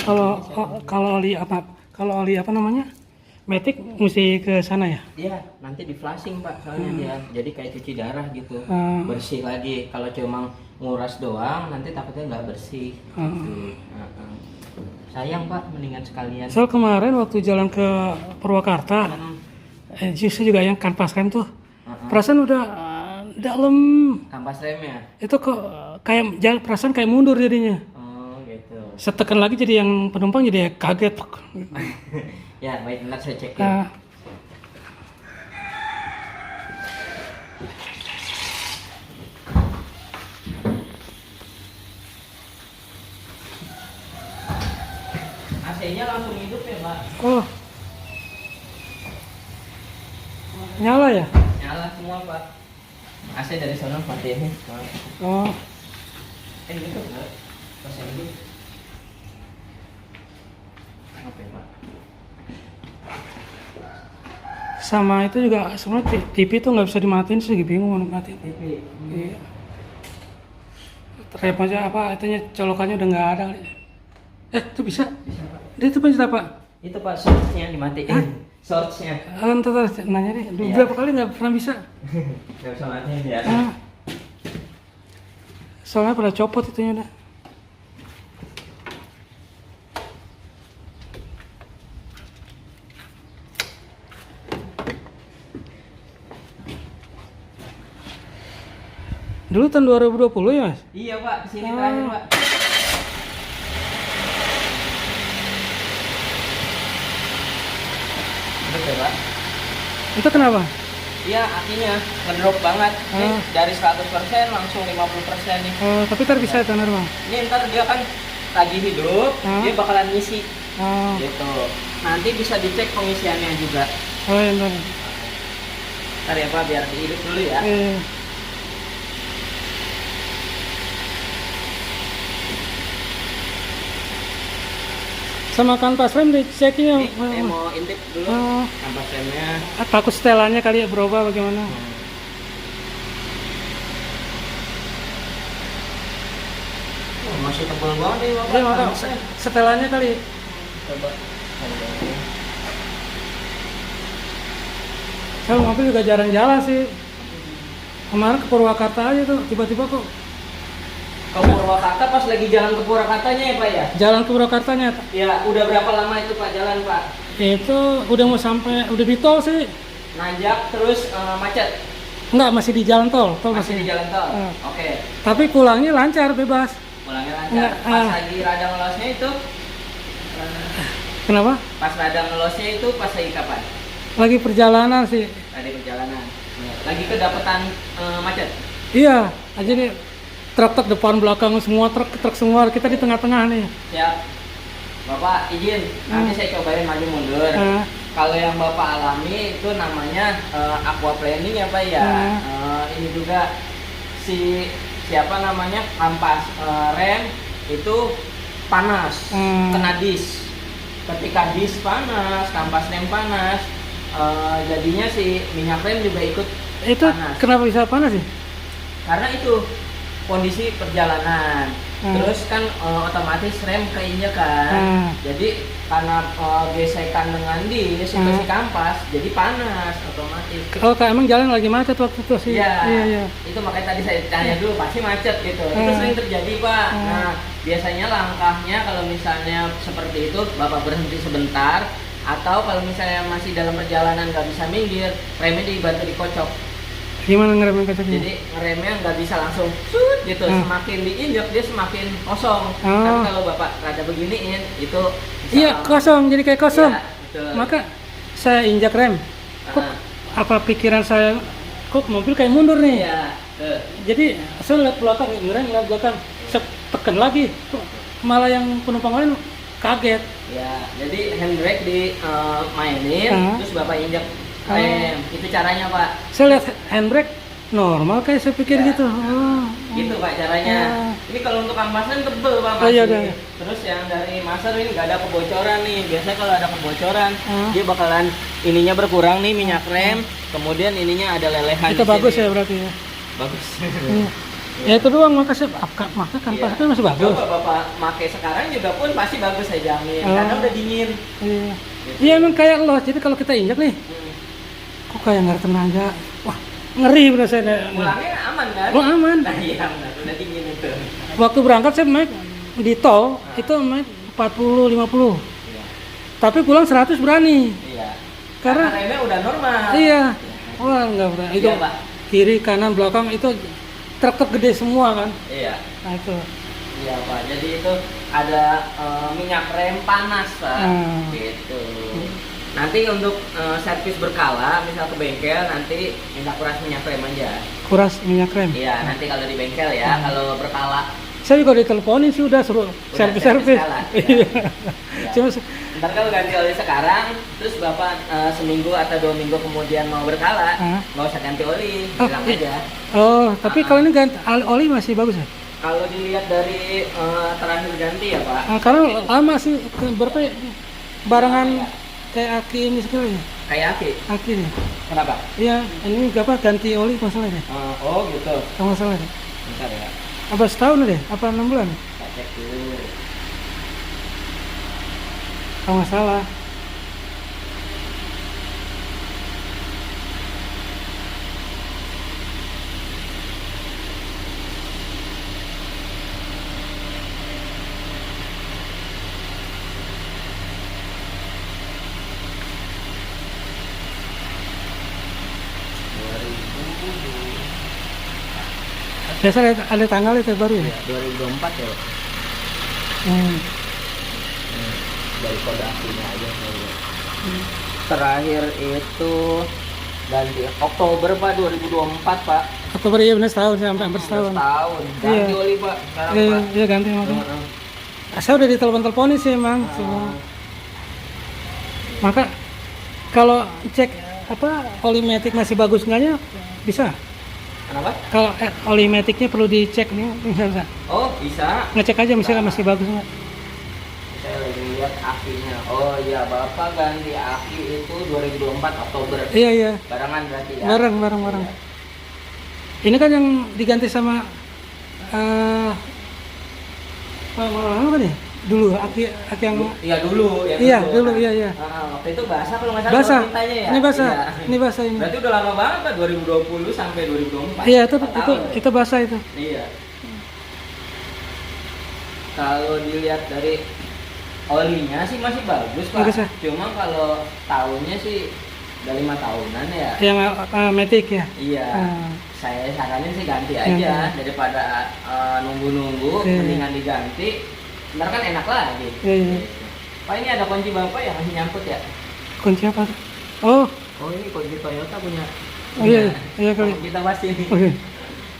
Kalau oli apa? Kalau oli apa namanya? Matic mesti ke sana ya? Iya, nanti di flashing Pak, soalnya dia jadi kayak cuci darah gitu, bersih lagi. Kalau cuma nguras doang, nanti takutnya nggak bersih. Gitu. Sayang Pak, mendingan sekalian. Soal kemarin waktu jalan ke Purwakarta, justru juga yang kanvas rem tuh, perasaan udah dalam. Kampas remnya? Itu kok kayak jalan perasaan kayak mundur jadinya. Oh gitu. Setekan lagi jadi yang penumpang jadi kaget. Ya baik, nanti saya cek. AC-nya langsung hidup ya Pak? Oh, nyala ya? Nyala semua Pak. AC dari sana mati ini. Oh, Ini tuh nggak? Pas yang ini. Apa ya Pak? sama itu juga sebenarnya TV tuh nggak bisa dimatiin sih, bingung mau matiin. TV. Iya. Rem aja apa, itunya colokannya udah nggak ada. Itu bisa? Bisa Pak. Dia itu pencet apa? Itu Pak source-nya dimatiin. Source-nya. Ntar nanya deh, Iya. berapa kali nggak pernah bisa? Nggak bisa matiin ya. Soalnya pada copot itunya udah. Dulu tahun 2020 ya Mas? Iya Pak, kesini terakhir Pak. Betul Pak. Itu kenapa? Iya, akinya ngedrop banget. Ini dari 100% langsung 50% nih. Tapi ntar bisa itu normal. Ini ntar dia kan lagi hidup, dia bakalan ngisi. Oh, Gitu. Nanti bisa dicek pengisiannya juga. oh ya ntar. Ntar ya Pak, biar dihidup dulu ya. Sama kanvas rem diceknya. Ini saya mau intip dulu kampas remnya. Takut setelannya kali ya berubah bagaimana? Oh, masih tebal banget nih Bapak. Dia maka setelannya kali. Coba. Saya mobil juga jarang jalan sih. Kemarin ke Purwakarta aja tuh, tiba-tiba kok Ke Purwakarta pas lagi jalan ke Purwakatanya ya Pak ya? jalan ke Purwakartanya. Ya, udah berapa lama itu Pak jalan Pak? Itu udah mau sampai, udah di tol sih. Nanjak terus macet? Enggak, masih di jalan tol. Masih di jalan tol? Oke. Tapi pulangnya lancar, bebas. Pulangnya lancar. Enggak, Pas lagi rada ngelosnya itu? Kenapa? Pas rada ngelosnya itu pas lagi kapan? Lagi perjalanan sih. Lagi perjalanan. Lagi kedapetan macet? Iya, aja nih truk depan belakang semua truk semua, kita di tengah-tengah nih. Ya. Bapak izin, nanti saya cobain maju mundur. Kalau yang Bapak alami itu namanya aquaplaning ya Pak ya. Ini juga siapa namanya kampas rem itu panas, kena dis. Ketika dis panas, kampas rem panas, jadinya si minyak rem juga ikut Itu panas. kenapa bisa panas sih? Karena itu kondisi perjalanan. Terus kan otomatis rem keinjek kan. Jadi karena gesekan dengan dis itu si kampas jadi panas otomatis. Oh, kayak emang jalan lagi macet waktu itu sih. Iya. Iya. Itu makanya tadi saya tanya dulu pasti macet gitu. Itu sering terjadi Pak. Nah biasanya langkahnya kalau misalnya seperti itu Bapak berhenti sebentar, atau kalau misalnya masih dalam perjalanan nggak bisa minggir, remnya dibantu dikocok. Gimana ngeremin kocoknya? Jadi ngeremnya nggak bisa langsung shoot gitu, semakin diinjak dia semakin kosong. Tapi kalau Bapak rada beginiin itu Iya, kosong, jadi kayak kosong. Iya, betul. Maka saya injak rem. Kok apa pikiran saya, kok mobil kayak mundur nih? Iya, tuh. Jadi saya lihat belakang, ngerem lihat belakang, saya tekan lagi. Kok malah yang penumpang lain kaget. Ya, jadi handbrake di mainin, terus Bapak injak rem. Itu caranya Pak. Saya lihat handbrake normal kayak saya pikir gitu. Gitu Pak caranya. Ini kalau untuk kampasan tebel Pak Iya, masih. Terus yang dari master ini nggak ada kebocoran nih. Biasanya kalau ada kebocoran, dia bakalan ininya berkurang nih minyak rem. Kemudian ininya ada lelehan. Itu di bagus sini. ya berarti ya. Bagus. Ya itu doang, maka kanvas kan masih bagus. Coba Bapak pakai sekarang juga pun pasti bagus saya jamin, karena udah dingin. Iya. Gitu. Iya emang kayak los, jadi kalau kita injak nih, kok kayak nggak ada tenaga. Wah, ngeri bener saya. Pulangnya aman kan? Oh aman. Nah iya benar, udah dingin itu. Waktu berangkat saya naik di tol, itu naik 40-50. Iya. Tapi pulang 100 berani. Iya. Karena remnya udah normal. iya. Wah, enggak berani. Itu Iya, Pak. kiri, kanan, belakang itu truk gede semua kan. Iya. Nah itu. Iya Pak, jadi itu ada minyak rem panas Pak. Gitu. Nanti untuk servis berkala, misal ke bengkel nanti minta kuras minyak rem aja. Kuras minyak rem. Iya, nanti kalau di bengkel ya, kalau berkala. Saya juga diteleponin sih udah suruh servis. Iya. Cuma Ntar kalau ganti oli sekarang, terus Bapak seminggu atau 2 minggu kemudian mau berkala, nggak usah ganti oli, bilang aja. Oh, tapi kalau ini ganti oli masih bagus ya? Kalau dilihat dari terakhir ganti ya Pak. Karena lama sih, berapa ya? Barengan kayak aki ini sekali ya? Kayak Aki nih. Kenapa? Iya, ini apa ganti oli masalahnya? Oh gitu. Kalau masalahnya. Bentar ya. Apa setahun deh? Apa 6 bulan? Kita cek dulu. Kalau nggak salah. Biasa ada tanggal itu baru ya? 2024 ya. Dari kode aslinya aja. Terakhir itu ganti Oktober Pak 2024 Pak. Oktober iya benar setahun sampai hampir setahun. Setahun. Ganti oli Pak. Sekarang Iya, Pak. iya ganti makanya. Saya udah ditelepon-teleponin sih emang. Maka kalau cek apa oli matic masih bagus enggaknya bisa. Kenapa? Kalau oli maticnya perlu dicek nih, bisa. Oh bisa. Ngecek aja misalnya masih bagus nggak? Saya lagi lihat akinya. Oh iya Bapak ganti aki itu 2024 Oktober. Iya. Barengan berarti ya. Bareng. Iya. Ini kan yang diganti sama apa kan ya? Dulu aki yang Iya dulu ya. iya. Waktu itu basah kalau nggak salah Basah. mintanya ya. Ini basah. Iya. Ini basah ini. Berarti udah lama banget Pak 2020 sampai 2024. Iya, 4 tahun. itu basah itu. Iya. Kalau dilihat dari olinya sih masih bagus Pak. Bagus ya? Cuma kalau tahunnya sih udah 5 tahunan ya. Yang matic ya. Iya. Saya saranin sih ganti aja Ganti. daripada nunggu-nunggu, Iya. mendingan diganti. Ntar kan enak lagi. Iya. Pak ini ada kunci Bapak yang masih nyangkut ya? Kunci apa? Oh ini kunci Toyota punya. iya kali. Kita pasti nih. Oke.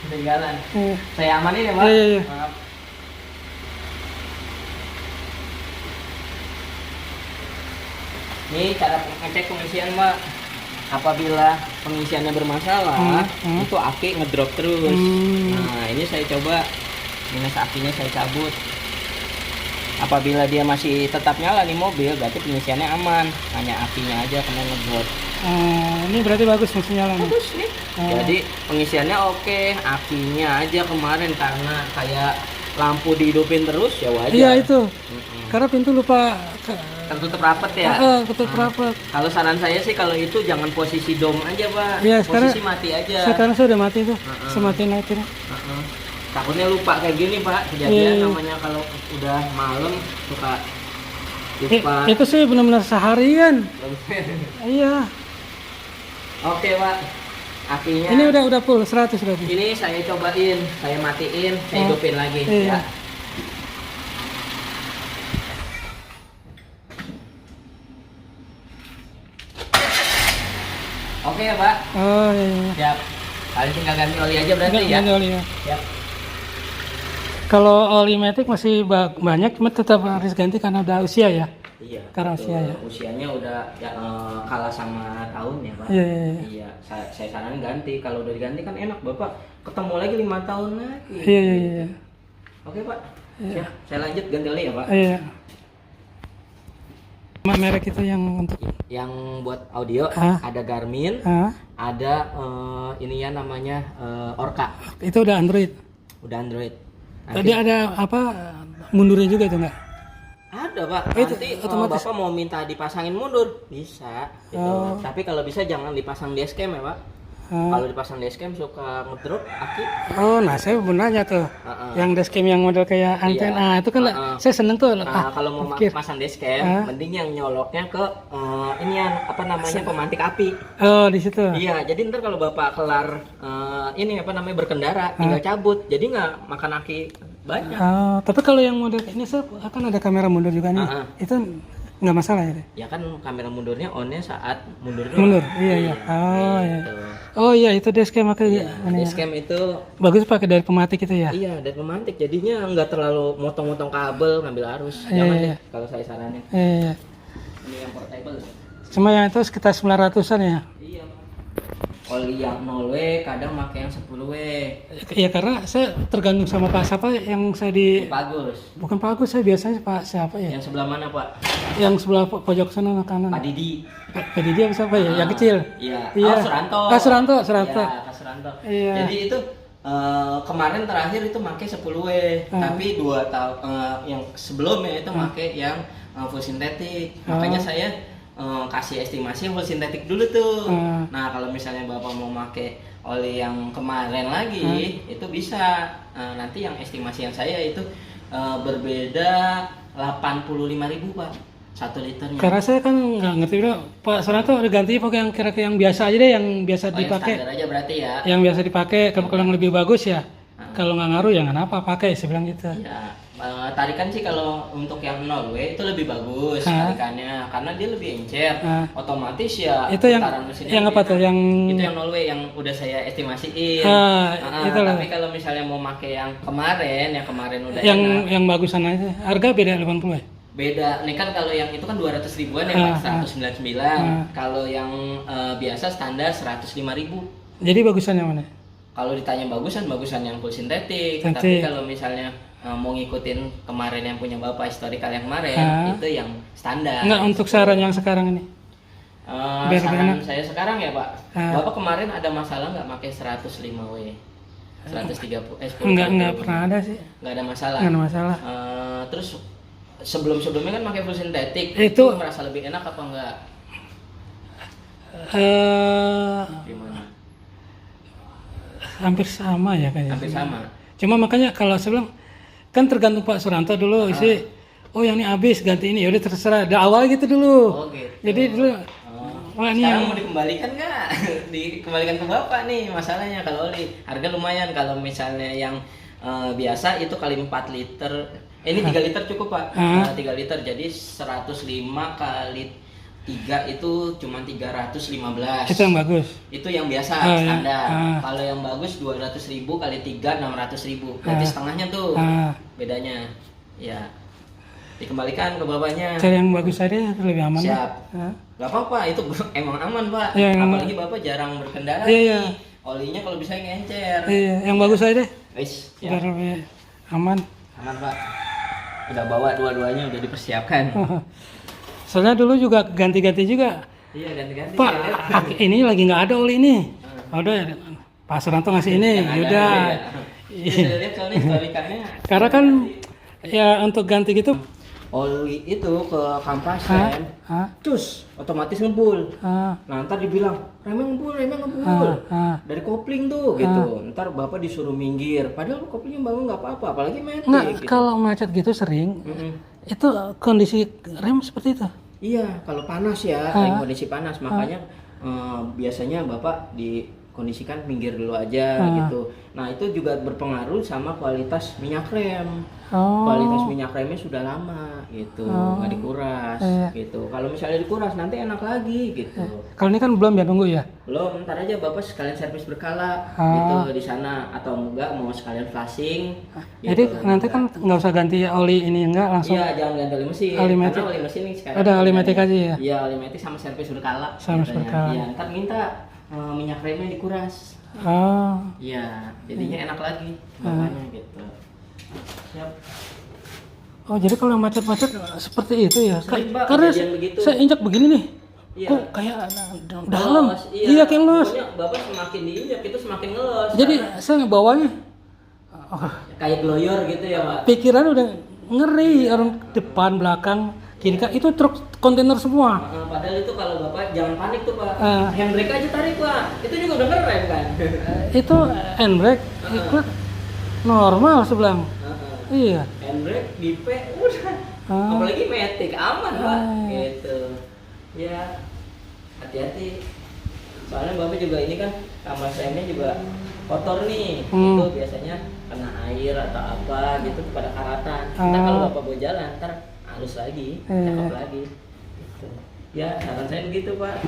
Ketinggalan. Iya. Saya amanin ya Pak. Iya. Maaf. Ini cara ngecek pengisian Pak. Apabila pengisiannya bermasalah, itu aki ngedrop terus. Nah ini saya coba minus akinya saya cabut. Apabila dia masih tetap nyala nih mobil, berarti pengisiannya aman. Hanya akinya aja kena ngedrop. Ini berarti bagus masih nyala nih. Bagus nih. Jadi pengisiannya oke, akinya aja kemarin karena kayak lampu dihidupin terus ya wajar. Iya itu. Karena pintu lupa tertutup rapet ya. ketutup rapat. Kalau saran saya sih kalau itu jangan posisi dom aja Pak. Iya, Posisi mati aja. Sekarang saya udah mati tuh. Sematin naikin. Takutnya lupa kayak gini Pak. Kejadian namanya kalau udah malam suka lupa. Itu sih benar-benar seharian. Iya. Oke Pak. Akinya. Ini udah full 100 berarti. Ini saya cobain, saya matiin, saya hidupin lagi iya. ya. Oke ya Pak. Oh iya. Siap. Paling tinggal ganti oli aja berarti ya. Ganti oli ya. Siap. Kalau oli matic masih banyak, cuma tetap harus ganti karena udah usia ya. Iya. Karena betul. usia ya. Usianya udah ya, kalah sama tahun ya Pak. Iya. Iya. Saya saranin ganti. Kalau udah diganti kan enak Bapak. Ketemu lagi 5 tahun lagi. Iya. Oke Pak. Iya. Siap. Saya lanjut ganti oli ya Pak. Iya. Merek itu yang untuk buat audio ada Garmin, ada ini ya namanya Orca. Itu udah Android. Udah Android. Tadi ada apa mundurnya juga itu nggak? Ada Pak, Itu nanti otomatis. Bapak mau minta dipasangin mundur, bisa gitu. Tapi kalau bisa jangan dipasang di dashcam ya Pak. Kalau dipasang di dashcam suka ngedrop aki. Oh, nah saya mau nanya tuh, yang dashcam yang model kayak antena itu kan saya seneng tuh. Nah, kalau mau pasang dashcam, mending yang nyoloknya ke ini yang apa namanya pemantik api. Oh, di situ. Iya, jadi ntar kalau Bapak kelar ini apa namanya berkendara, tinggal cabut, jadi nggak makan aki banyak. Tapi kalau yang model ini saya akan ada kamera mundur juga nih. Itu nggak masalah ya? Ya kan kamera mundurnya onnya saat mundur. Mundur, iya. Oh iya. Oh iya itu dashcam makanya. Dashcam itu bagus pakai dari pematik itu ya? Iya, dari pemantik jadinya nggak terlalu motong-motong kabel ngambil arus. Jangan deh kalau saya saranin. Iya. Ini yang portable. Cuma yang itu sekitar 900-an ya? Iya. Oli yang 0W kadang pakai yang 10W. Iya karena saya tergantung sama Pak siapa yang saya di. Bagus. Bukan Pak Agus, saya biasanya Pak siapa ya? Yang sebelah mana Pak? Yang sebelah pojok sana kanan. Pak Didi. Pak Didi yang siapa ya? Yang kecil. Iya. Iya. Oh, Suranto. Suranto. Iya, Pak Suranto. Iya. Jadi itu kemarin terakhir itu pakai 10W, tapi 2 tahun yang sebelumnya itu pakai yang full sintetik. Makanya saya kasih estimasi full sintetik dulu tuh. Nah, kalau misalnya Bapak mau pakai oli yang kemarin lagi, itu bisa. Nanti yang estimasi yang saya itu berbeda 85.000 Pak. 1 liternya. Karena saya kan nggak ngerti udah Pak Suranto udah ganti pakai yang kira-kira yang biasa aja deh, yang biasa dipakai. Yang standar aja berarti ya. Yang biasa dipakai, kalau yang lebih bagus ya. Kalau nggak ngaruh ya nggak apa pakai, saya bilang gitu. Ya, tarikan sih kalau untuk yang 0W itu lebih bagus tarikannya karena dia lebih encer. Otomatis ya itu yang apa tuh yang itu yang 0W yang udah saya estimasiin. Itu tapi kalau misalnya mau pakai yang kemarin udah yang bagusan aja. Harga beda 80 ya? Beda. Nih kan kalau yang itu kan 200 ribuan ya, 199. Kalau yang biasa standar 105.000. Jadi bagusannya mana? Kalau ditanya bagusan yang full sintetik. Tapi kalau misalnya mau ngikutin kemarin yang punya Bapak historikal yang kemarin, itu yang standar. Enggak, untuk saran yang sekarang ini. Saran saya sekarang ya Pak. Bapak kemarin ada masalah nggak pakai 105W? 130 enggak pernah ada sih. Nggak ada masalah. Nggak ada masalah. Terus sebelumnya kan pakai full sintetik, itu merasa lebih enak apa enggak? Gimana? Hampir sama ya kayaknya. Hampir sama. Cuma makanya kalau saya bilang kan tergantung Pak Suranto dulu isi. Oh yang ini habis ganti ini, yaudah terserah. Dari awal gitu dulu. Oh gitu. Jadi dulu. Wah, ini sekarang mau dikembalikan nggak? Dikembalikan ke Bapak nih masalahnya kalau oli. Harga lumayan kalau misalnya yang biasa itu kali 4 liter. Ini 3 liter cukup Pak. 3 liter jadi 105 kali 3 itu cuma 315. Itu yang bagus. Itu yang biasa standar. Kalau yang bagus 200.000 kali 3 600.000. Berarti setengahnya tuh bedanya. Ya. Dikembalikan ke bapaknya. Cari yang bagus aja lebih aman. Siap. Gak apa-apa, itu emang aman Pak. Ya, apalagi Bapak jarang berkendara. Iya. Olinya kalau bisa ngencer. Iya, yang bagus aja deh. Wis, biar lebih aman. Aman Pak. Udah bawa dua-duanya udah dipersiapkan. Soalnya dulu juga ganti-ganti juga. Iya, ganti-ganti. Pak, ini lagi nggak ada oli ini. Udah, Pak Suranto ngasih ini, yaudah. Iya, lihat soalnya historikannya. Karena kan ya untuk ganti gitu. Oli itu ke kampas rem, cus, otomatis ngebul. Nah ntar dibilang remnya ngebul. Dari kopling tuh gitu. Ntar Bapak disuruh minggir. Padahal koplingnya bangun nggak apa-apa, apalagi metik. Nggak, gitu. kalau macet gitu sering. Itu kondisi rem seperti itu. Iya, kalau panas ya, kondisi panas makanya biasanya Bapak dikondisikan minggir dulu aja gitu. Nah itu juga berpengaruh sama kualitas minyak rem. Kualitas minyak remnya sudah lama gitu, nggak dikuras gitu. Kalau misalnya dikuras nanti enak lagi gitu. Kalau ini kan belum ya, nunggu ya? Belum, ntar aja Bapak sekalian servis berkala gitu di sana, atau enggak mau sekalian flashing. Jadi gitu, nanti kan nggak usah ganti oli ini, enggak langsung. Iya, jangan ganti oli mesin. Oli metik. Karena oli mesin ini sekarang ada oli metik aja ya? Iya, oli metik sama servis berkala. Iya, ntar minta minyak remnya dikuras. Iya, jadinya enak lagi makanya gitu. Siap. Oh, jadi kalau macet-macet seperti itu ya? Karena saya injak begini nih. Iya. Kok kayak dalam? Iya, kayak los. Bapak semakin diinjak itu semakin ngelos. Jadi saya ngebawanya kayak gloyor gitu ya Pak. Pikiran udah ngeri, orang depan belakang kiri kan itu truk kontainer semua. Padahal itu kalau Bapak jangan panik tuh Pak. Handbrake aja tarik Pak. Itu juga udah ngerem kan. Itu handbrake ikut normal sebelang. Iya. Handbrake di P udah. Apalagi matic aman Pak. Gitu. Ya hati-hati. Soalnya Bapak juga ini kan kamar remnya juga kotor nih. Itu biasanya kena air atau apa gitu pada karatan. Ntar kalau Bapak bawa jalan ntar halus lagi, cakep lagi. Gitu. Ya saran saya begitu Pak.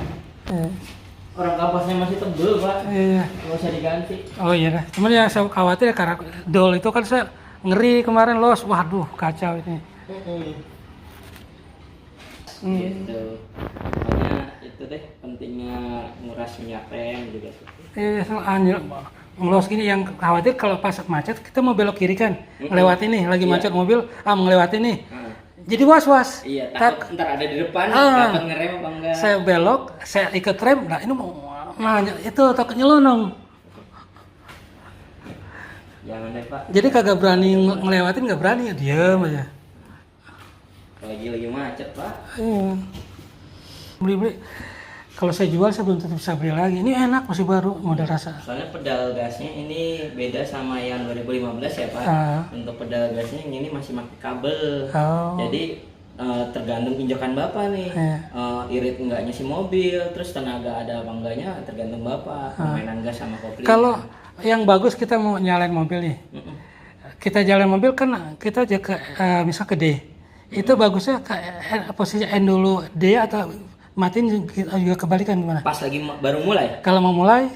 Orang kampasnya masih tebel Pak. Iya. Nggak usah diganti. Oh iya dah. Cuman yang saya khawatir karena dol itu kan saya ngeri kemarin los. Waduh kacau ini. Gitu. Makanya itu deh pentingnya nguras minyak rem juga. Anjir, ngelos gini yang khawatir kalau pas macet kita mau belok kiri kan, lewat ini lagi macet mobil, melewati nih. Jadi was-was. Iya, takut ntar ada di depan, dapat ngerem apa enggak. Saya belok, saya ikut rem, nah ini mau, itu takut nyelonong. Jangan deh Pak. Jadi kagak berani ngelewatin, nggak berani, ya diam aja. Lagi macet Pak. Iya. Beli-beli. Kalau saya jual saya belum tentu bisa beli lagi. Ini enak masih baru model rasa. Soalnya pedal gasnya ini beda sama yang 2015 ya Pak. Untuk pedal gasnya yang ini masih pakai kabel. Jadi tergantung injakan Bapak nih. Irit enggaknya si mobil, terus tenaga ada apa enggaknya tergantung Bapak. Permainan gas sama kopling. Kalau yang bagus kita mau nyalain mobil nih. Kita jalan mobil kan kita jaga misal ke D. Itu bagusnya posisi N dulu D atau matiin juga kebalikan gimana? Pas lagi baru mulai. Kalau mau mulai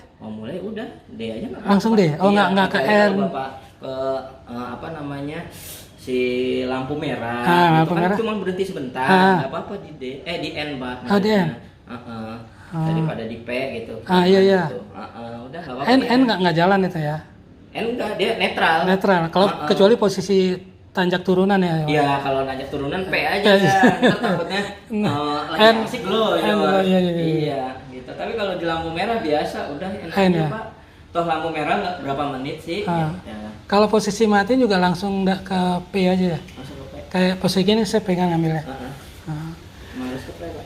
udah D aja nggak langsung D. Oh iya, nggak ke N. Bapak ke apa namanya si lampu merah. Lampu merah. Cuma berhenti sebentar. Nggak apa-apa di D. Di N Pak. Oh di N. Daripada di P gitu. Iya. Gitu. Udah nggak apa-apa. N nggak jalan itu ya? N enggak, dia netral. Netral. Kalau kecuali posisi tanjak turunan ya. Iya, kalau nanjak turunan P aja. Ntar takutnya lagi asik glow. Iya, gitu. Tapi kalau di lampu merah biasa udah enak aja Pak. Toh lampu merah nggak berapa menit sih. Ya. Kalau posisi mati juga langsung nggak ke P aja ya? Langsung ke P. Kayak posisi gini saya pegang ambilnya. Harus ke P Pak.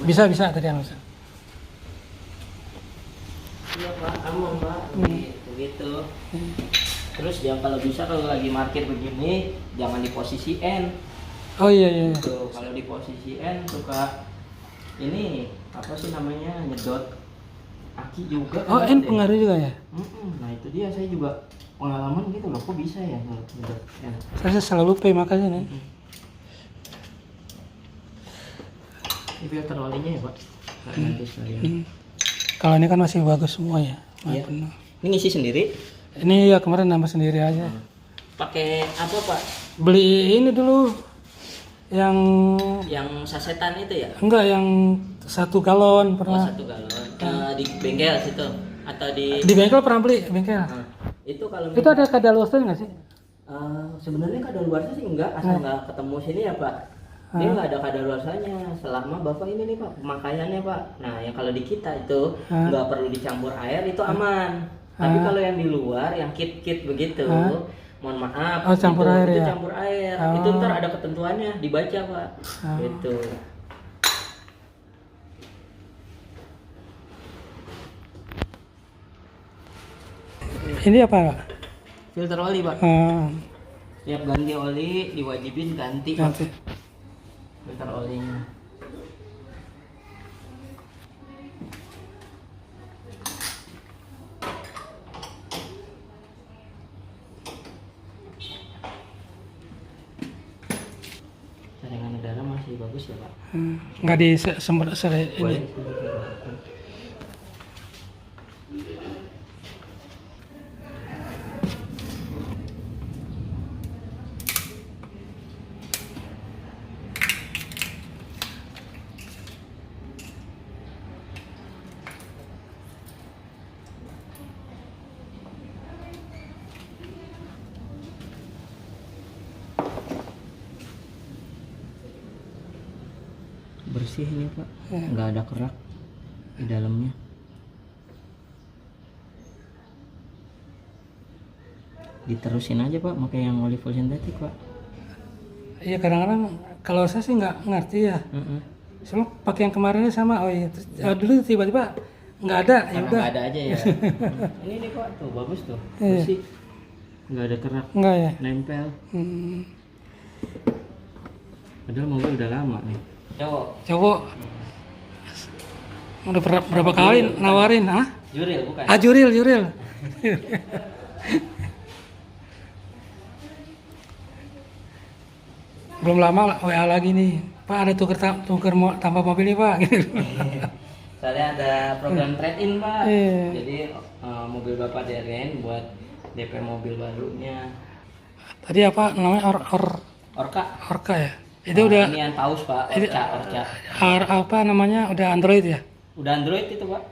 Bisa tadi yang bisa. Iya Pak, aman Pak. Begitu. Terus jangan kalau bisa kalau lagi parkir begini jangan di posisi N. Oh iya. Tuh, kalau di posisi N suka ini apa sih namanya nyedot aki juga. Oh N pengaruh juga ya? Nah itu dia saya juga pengalaman gitu loh kok bisa ya nyedot N. Saya selalu P makanya nih. Ini filter olinya ya Pak. Nanti sekalian. Kalau ini kan masih bagus semua ya. Iya. Ini ngisi sendiri? Ini ya kemarin nambah sendiri aja. Pakai apa Pak? Beli ini dulu yang sasetan itu ya? Enggak, yang 1 galon pernah. 1 galon. Di bengkel situ atau di bengkel pernah beli bengkel. Itu kalau itu ada kadaluarsa nggak sih? Sebenarnya kadaluarsa sih enggak, asal nggak ketemu sini ya Pak. Dia nggak ada kadaluarsanya selama Bapak ini nih Pak pemakaiannya Pak. Nah yang kalau di kita itu nggak perlu dicampur air itu aman. Tapi kalau yang di luar, yang kit-kit begitu, mohon maaf, campur air itu ya? campur air. Itu ntar ada ketentuannya, dibaca Pak. Gitu. Ini apa Pak? Filter oli Pak. Tiap ganti oli diwajibin ganti Pak. Filter olinya. Saringan udara masih bagus ya Pak. Nggak disemprot ini. Bersih ini Pak, nggak ada kerak di dalamnya. diterusin aja pak pakai yang oli full sintetik pak. Iya kadang-kadang kalau saya sih nggak ngerti ya. Soalnya pakai yang kemarinnya sama. Oh iya, terus, dulu tiba-tiba nggak ada. Ya Karena udah. nggak ada aja ya. Ini nih pak tuh bagus tuh. Iya. Bersih. Nggak ada kerak. Nggak ya. Nempel. Padahal mobil udah lama nih. Cowok. Udah berapa kali nawarin, ah? Juril bukan? Juril. Belum lama WA lagi nih, Pak ada tuker tambah mobil nih Pak. Soalnya ada program trade-in pak. Iya. Jadi mobil bapak DRN buat DP mobil barunya. Tadi apa namanya Orka. ya? Itu udah Ini yang taus pak. Orca. apa namanya udah Android ya? Udah Android itu pak.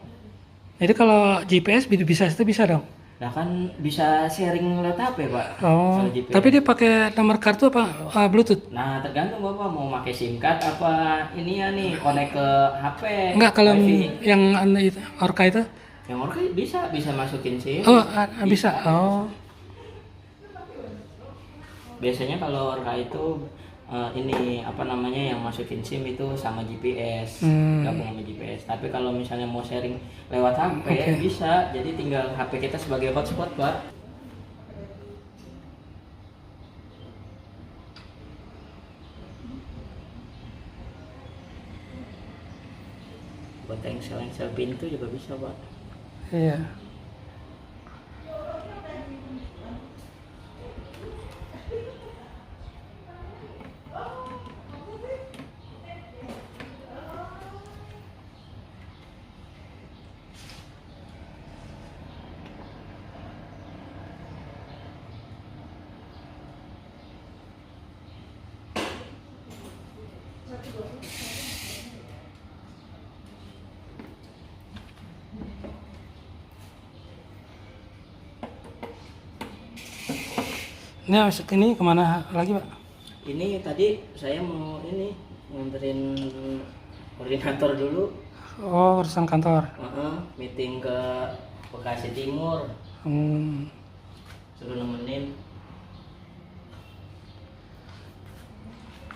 Jadi kalau GPS bisa dong. Nah kan bisa sharing lewat HP pak. Oh. Soal GPS. Tapi dia pakai nomor kartu apa Bluetooth? Nah tergantung bapak mau pakai SIM card apa ini ya nih connect ke HP. Enggak kalau Wifi. yang Orca itu? Yang Orca bisa masukin SIM. Oh bisa. Oh. Biasanya kalau Orca itu ini apa namanya yang masukin SIM itu sama GPS, gabung sama GPS. Tapi kalau misalnya mau sharing lewat HP bisa, jadi tinggal HP kita sebagai hotspot pak. Buat engsel pintu juga bisa pak. Iya. Ini kemana lagi Pak? Ini tadi saya mau ini nganterin koordinator dulu. Oh urusan kantor. Meeting ke Bekasi Timur. Suruh nemenin.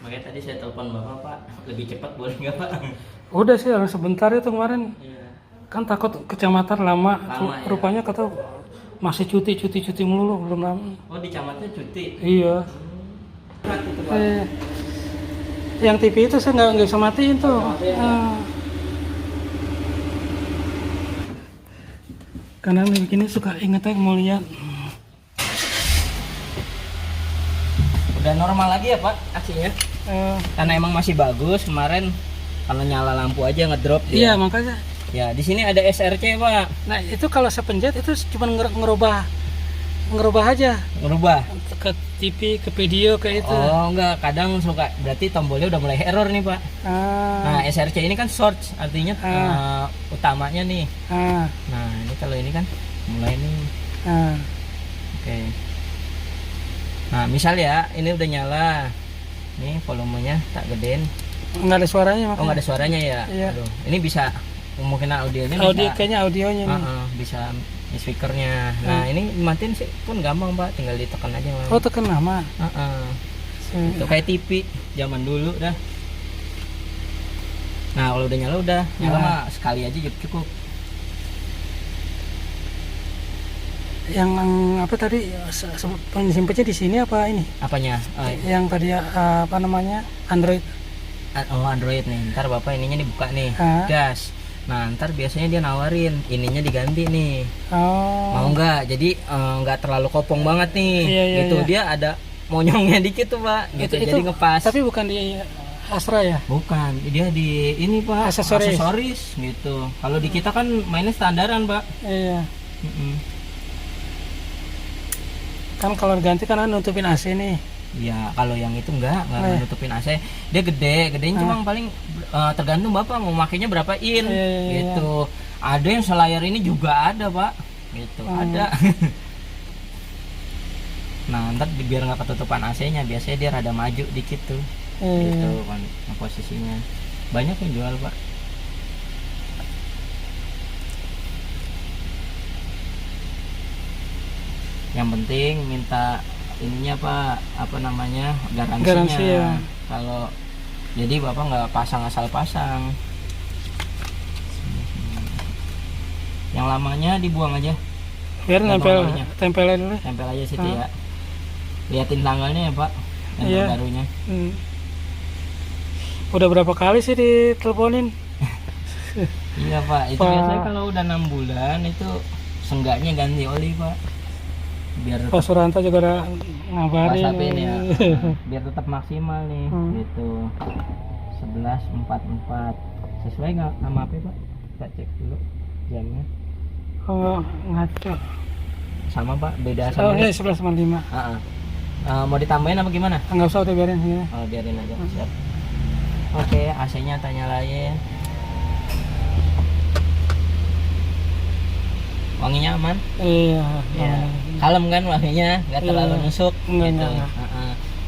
Makanya tadi saya telepon bapak pak, lebih cepat boleh nggak pak? Udah sih harus sebentar itu kemarin. Iya. Kan takut kecamatan lama Ya. rupanya kata masih cuti melulu belum lama. Oh di camatnya cuti. Iya. Itu, Pak. Yang TV itu saya nggak bisa matiin tuh. Karena begini suka ingetnya mau lihat. Udah normal lagi ya pak aksinya? Karena emang masih bagus kemarin karena nyala lampu aja ngedrop. Iya makanya. Ya di sini ada SRC pak. Nah itu kalau saya pencet itu cuma ngerubah aja. Ngerubah Ke TV, ke video, ke itu. Oh enggak, kadang suka berarti tombolnya udah mulai error nih pak. Nah SRC ini kan short artinya utamanya nih. Nah ini kalau ini kan mulai nih. Oke. Nah misal ya ini udah nyala, nih volumenya tak gedein. Nggak ada suaranya makanya. Oh nggak ada suaranya ya. Iya. Aduh, ini bisa kemungkinan audionya Kayaknya audionya nih. bisa speakernya. Nah ini matiin sih pun gampang pak, tinggal ditekan aja. Oh tekan nama. Itu kayak TV zaman dulu dah. Nah kalau udah nyala mah sekali aja cukup. Yang apa tadi simpennya di sini apa ini? Apanya? Yang tadi apa namanya Android? Oh Android nih. Ntar bapak ininya dibuka nih, gas. Nah ntar biasanya dia nawarin ininya diganti nih. Mau nggak? Jadi nggak terlalu kopong banget nih. Gitu dia ada monyongnya dikit tuh pak. Gitu jadi ngepas. Tapi bukan di Astra ya? Bukan, dia di ini pak. Aksesoris gitu. Kalau di kita kan mainnya standaran pak. Iya. Kan kalau diganti kan nutupin AC nih. Ya kalau yang itu enggak nutupin AC. Dia gedenya cuma paling tergantung bapak mau makainya berapa in gitu. Ada yang selayar ini juga ada pak, gitu ada. Nah ntar biar nggak ketutupan AC-nya biasanya dia rada maju dikit tuh, gitu kan posisinya. Banyak yang jual pak. Yang penting minta ininya Pak, apa namanya, garansinya. Garansi ya. Kalau jadi Bapak nggak pasang asal pasang. Yang lamanya dibuang aja. Biar nempel Tanggalnya. tempelin dulu. Tempel aja situ ya. Liatin tanggalnya ya Pak. Yang Iya. barunya. Udah berapa kali sih diteleponin? Iya Pak, itu Pak. biasanya kalau udah 6 bulan itu seenggaknya ganti oli Pak. Biar Pak Suranto juga udah ngabarin. WhatsApp-in ya. Biar tetap maksimal nih gitu. 11.44. Sesuai nggak sama apa Pak? Kita cek dulu jamnya. Oh, ngaco. Sama Pak, beda Oh, sama iya 11.45. mau ditambahin apa gimana? Enggak usah, udah biarin sini. Oh, biarin aja. Siap. Oke, AC-nya tanya lain. Wanginya aman? Iya. Ya. Kalem kan wanginya, nggak terlalu Iya. nusuk Enggak, gitu. enggak.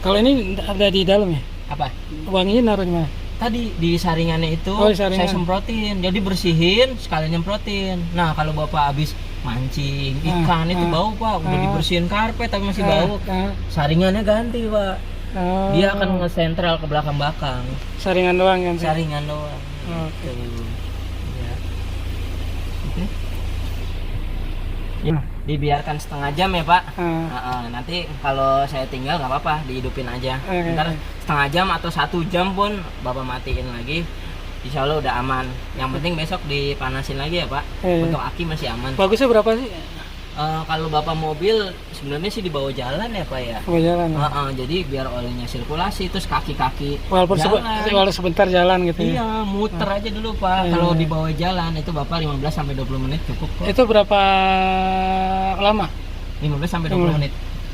Kalau ini ada di dalam ya? Apa? Wanginya naruh di mana? Tadi di saringannya itu Oh, di saringan. saya semprotin, jadi bersihin sekalian nyemprotin. Nah kalau bapak habis mancing ikan itu bau Pak, udah dibersihin karpet tapi masih bau. Saringannya ganti Pak, dia akan ngesentral ke belakang-belakang. Saringan doang kan? Saringan doang. Oke. Ya. Oke. Ya, dibiarkan setengah jam ya Pak. Nanti kalau saya tinggal nggak apa-apa, dihidupin aja. Ntar setengah jam atau 1 jam pun Bapak matiin lagi, insya Allah udah aman. Yang penting besok dipanasin lagi ya Pak. Untuk aki masih aman. Bagusnya berapa sih? Kalau Bapak mobil sebenarnya sih di bawah jalan ya Pak ya. Bawah jalan ya? Jadi biar olinya sirkulasi, terus kaki-kaki Walaupun jalan. sebentar jalan gitu ya? Iya, muter aja dulu Pak. Kalau di bawah jalan itu Bapak 15-20 menit cukup kok. Itu berapa lama? 15-20 menit.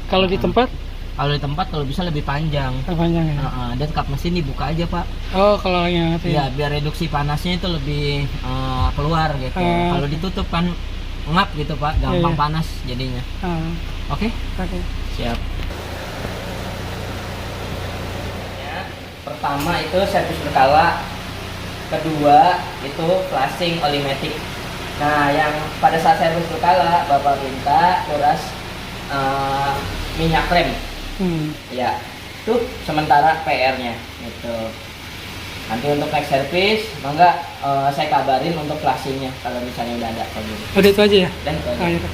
Kalau di tempat? Kalau di tempat kalau bisa lebih panjang. Panjang ya? Dan kap mesin dibuka aja Pak. Oh, kalau yang itu ya biar reduksi panasnya itu lebih keluar gitu. Kalau ditutup kan ngap gitu Pak, gampang panas jadinya. Oke? Oke. Siap. Ya, pertama itu servis berkala, kedua itu flashing oli matic. Nah, yang pada saat servis berkala Bapak minta kuras minyak rem. Ya, itu sementara PR-nya gitu. Nanti untuk next service, mangga saya kabarin untuk flashingnya kalau misalnya udah ada kayak gitu. Udah itu aja ya? Dan itu aja. Gitu.